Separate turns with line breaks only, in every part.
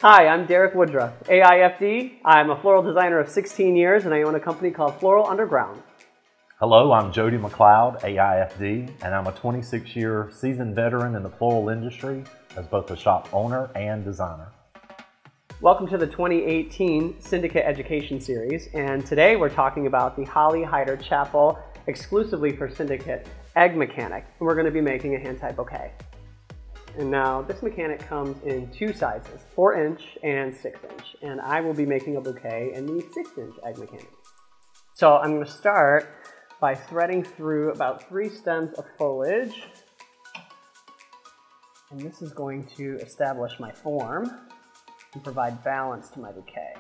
Hi, I'm Derek Woodruff, AIFD. I'm a floral designer of 16 years and I own a company called Floral Underground.
Hello, I'm Jody McLeod, AIFD, and I'm a 26-year seasoned veteran in the floral industry as both a shop owner and designer.
Welcome to the 2018 Syndicate Education Series, and today we're talking about the Holly Heider Chapple Exclusively for Syndicate Egg Mechanic, and we're going to be making a hand-tied bouquet. And now this mechanic comes in two sizes, 4-inch and 6-inch, and I will be making a bouquet in the 6-inch egg mechanic. So I'm going to start by threading through about 3 stems of foliage, and this is going to establish my form and provide balance to my bouquet.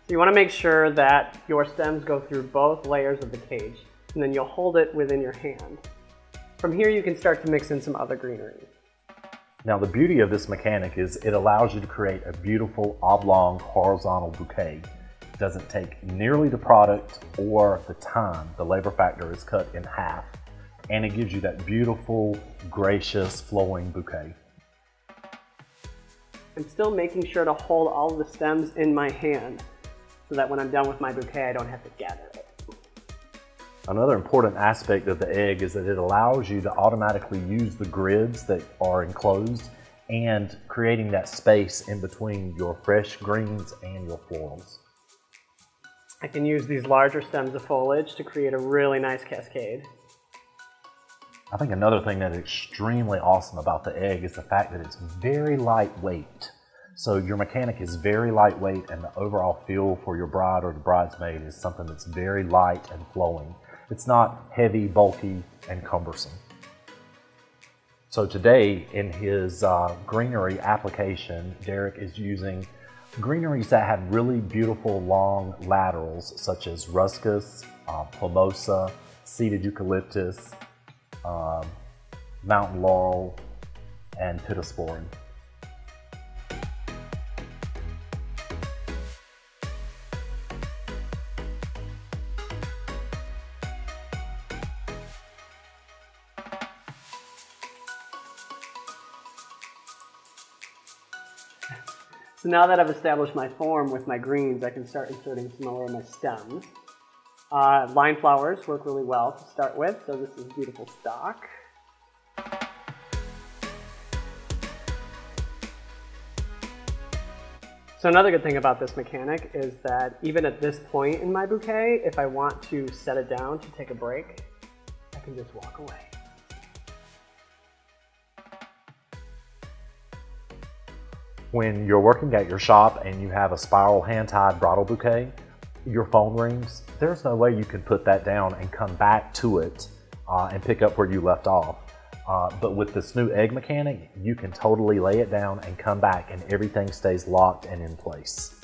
You want to make sure that your stems go through both layers of the cage, and then you'll hold it within your hand. From here you can start to mix in some other greenery.
Now the beauty of this mechanic is it allows you to create a beautiful oblong horizontal bouquet. It doesn't take nearly the product or the time. The labor factor is cut in half, and it gives you that beautiful, gracious, flowing bouquet.
I'm still making sure to hold all of the stems in my hand, so that when I'm done with my bouquet, I don't have to gather it.
Another important aspect of the egg is that it allows you to automatically use the grids that are enclosed and creating that space in between your fresh greens and your florals.
I can use these larger stems of foliage to create a really nice cascade.
I think another thing that is extremely awesome about the egg is the fact that it's very lightweight. So your mechanic is very lightweight, and the overall feel for your bride or the bridesmaid is something that's very light and flowing. It's not heavy, bulky, and cumbersome. So today in his greenery application, Derek is using greeneries that have really beautiful long laterals such as ruscus, plumosa, seeded eucalyptus, mountain laurel, and pittosporin.
So now that I've established my form with my greens, I can start inserting some more of my stems. Line flowers work really well to start with, so this is beautiful stock. So another good thing about this mechanic is that even at this point in my bouquet, if I want to set it down to take a break, I can just walk away.
When you're working at your shop and you have a spiral hand-tied bridal bouquet, your phone rings, there's no way you can put that down and come back to it and pick up where you left off. But with this new egg mechanic, you can totally lay it down and come back and everything stays locked and in place.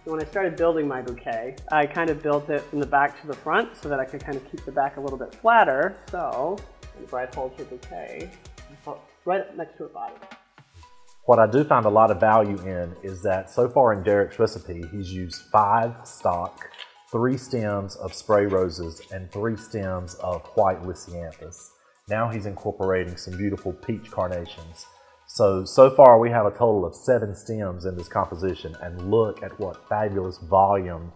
So when I started building my bouquet, I kind of built it from the back to the front so that I could kind of keep the back a little bit flatter. So when the bride holds her bouquet, right up next to her body.
What I do find a lot of value in is that so far in Derek's recipe, he's used 5 stock, 3 stems of spray roses, and 3 stems of white lisianthus. Now he's incorporating some beautiful peach carnations. So far we have a total of 7 stems in this composition, and look at what fabulous volume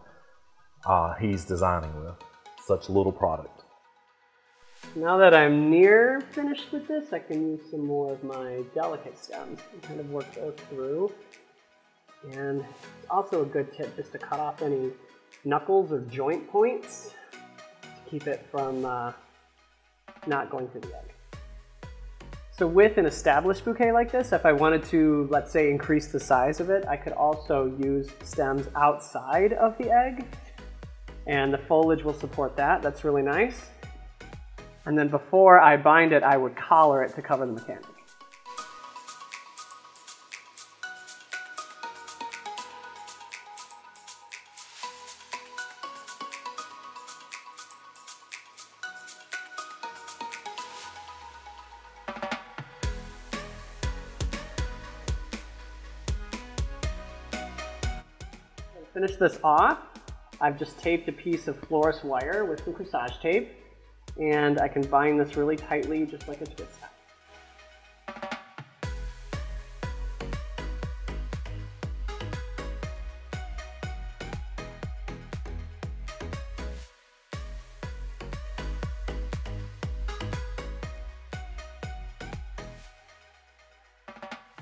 he's designing with. Such little product.
Now that I'm near finished with this, I can use some more of my delicate stems and kind of work those through. And it's also a good tip just to cut off any knuckles or joint points to keep it from not going through the egg. So with an established bouquet like this, if I wanted to, let's say, increase the size of it, I could also use stems outside of the egg, and the foliage will support that. That's really nice. And then before I bind it, I would collar it to cover the mechanic. To finish this off, I've just taped a piece of florist wire with some corsage tape. And I can bind this really tightly, just like a twist tie.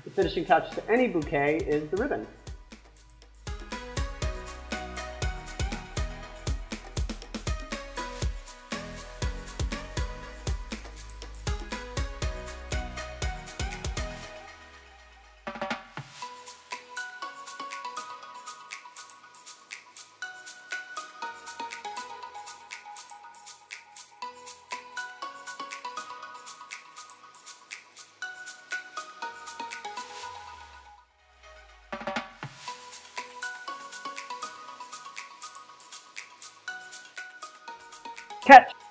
The finishing touch to any bouquet is the ribbon. Catch!